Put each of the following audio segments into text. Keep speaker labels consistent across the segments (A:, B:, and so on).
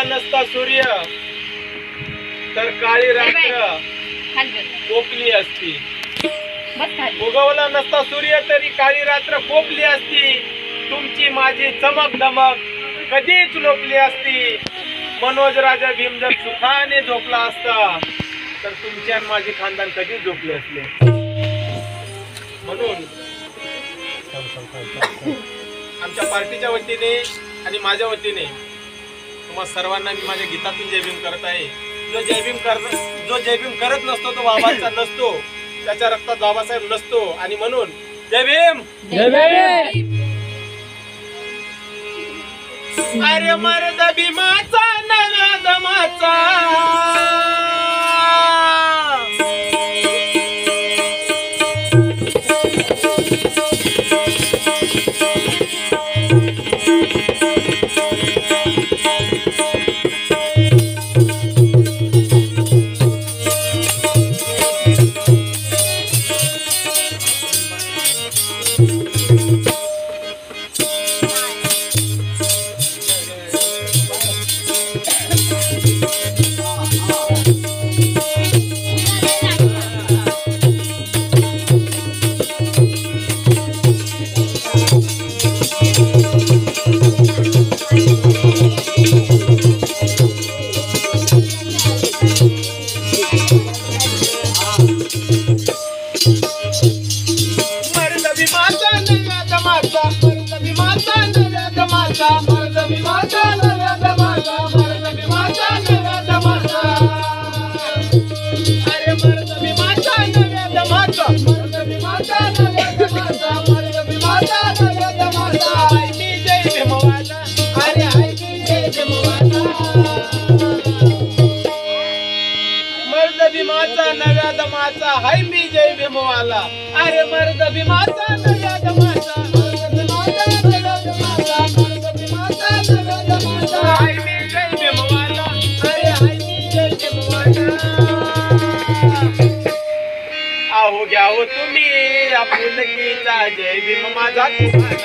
A: नसता सूर्य तर काळी रात्र कोपली असती. उगवला नसता सूर्य तरी काळी रात्र कोपली असती. तुमची माझी चमक धमक कधीच लोपली असती. मनोज राजा भीम जर सुखाने झोपला असता तर तुमची आणि माझी खानदान कधीच झोपले असले. म्हणून आमच्या पार्टीच्या वतीने आणि माझ्या वतीने तुम्हा सर्वांना मी माझ्या गीतातून जय भीम करत आहे. जो जय भीम करत नसतो तो बाबांचा नसतो, त्याच्या रक्तात बाबासाहेब नसतो. आणि म्हणून जय भीम जय भीम. अरे मर्द भीमाचा नव्या दमाचा नव्या दमाचा हाय मी जय भीमवाला. अरे मर्द भीमाचा नव्या दमाचा हाय मी जय भीमवाला. अरे हाय मी जय भीमवाला. आहो घ्या हो तुम्ही आपुलकीचा जय भीम माझा तुम्हाला.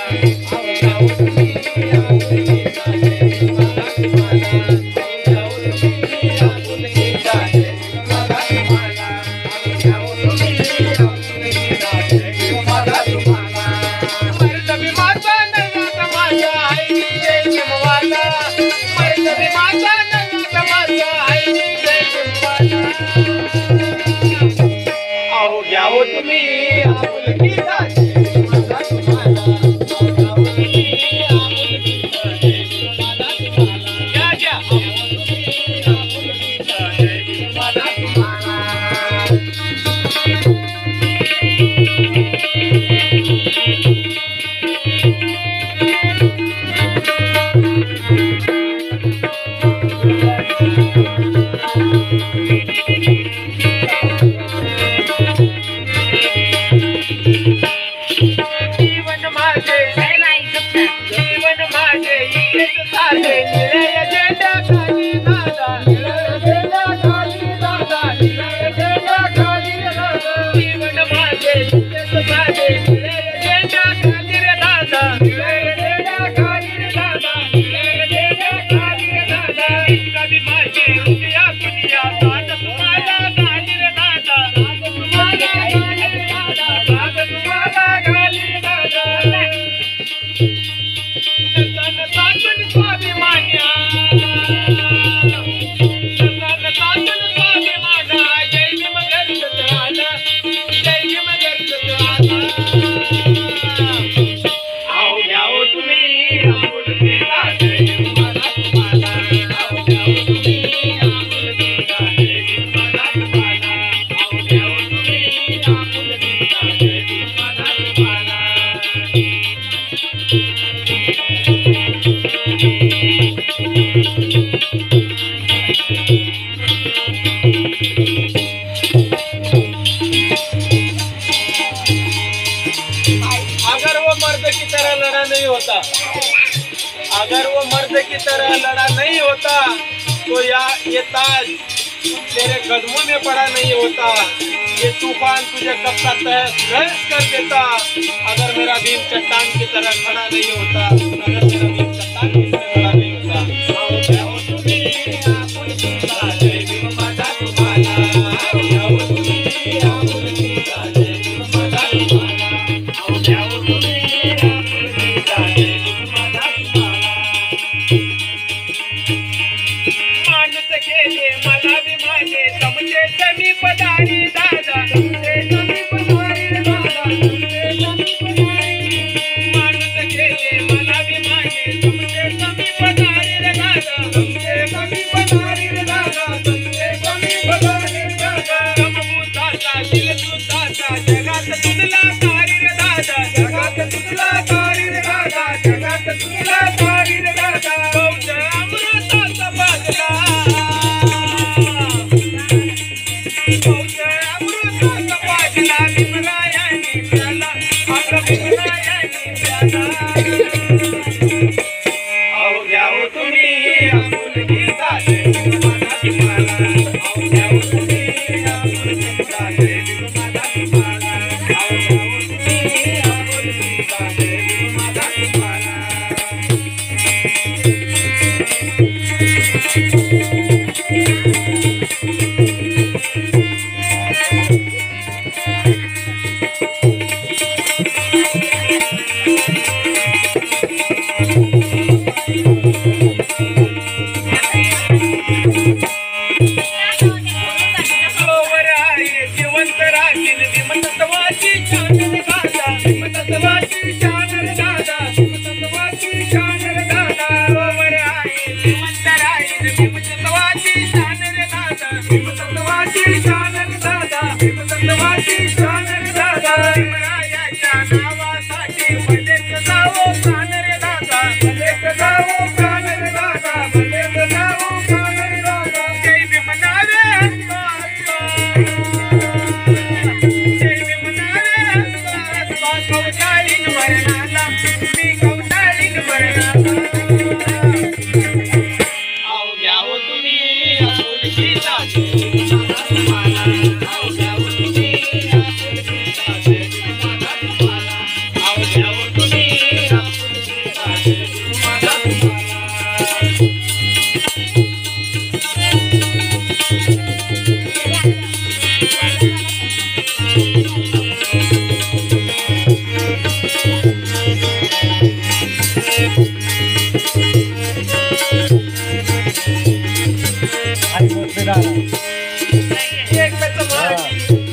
A: अगर वो मर्द की तरह लड़ा नहीं होता तो ये ताज तेरे कदमों में पड़ा नहीं होता. ये तूफान तुझे कब का तहस कर देता अगर मेरा भीम चट्टान की तरह खड़ा नहीं होता. अगर मेरा भीम चट्टान की तरह खड़ा नहीं होता. आपुलकीचा देव माझा तुम्हाला अहो द्यावं तुम्ही आपुलकीचा देव माझा तुम्हाला अहो द्यावं तुम्ही आपुलकीचा देव माझा तुम्हाला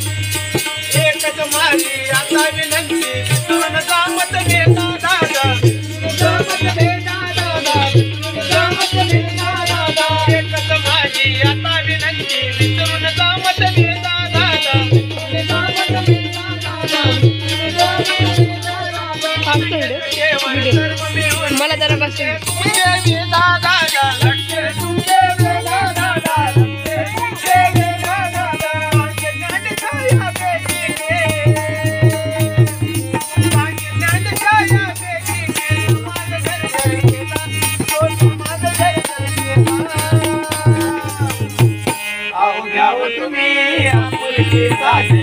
A: एकच माझी आता विनंती विसरून जामत भेटा दादा जामत भेटा दादा जामत भेटा दादा एकच माझी आता विनंती विसरून जामत भेटा दादा जामत भेटा दादा
B: मला जरा बसून
A: तुम्ही आपुलकीचा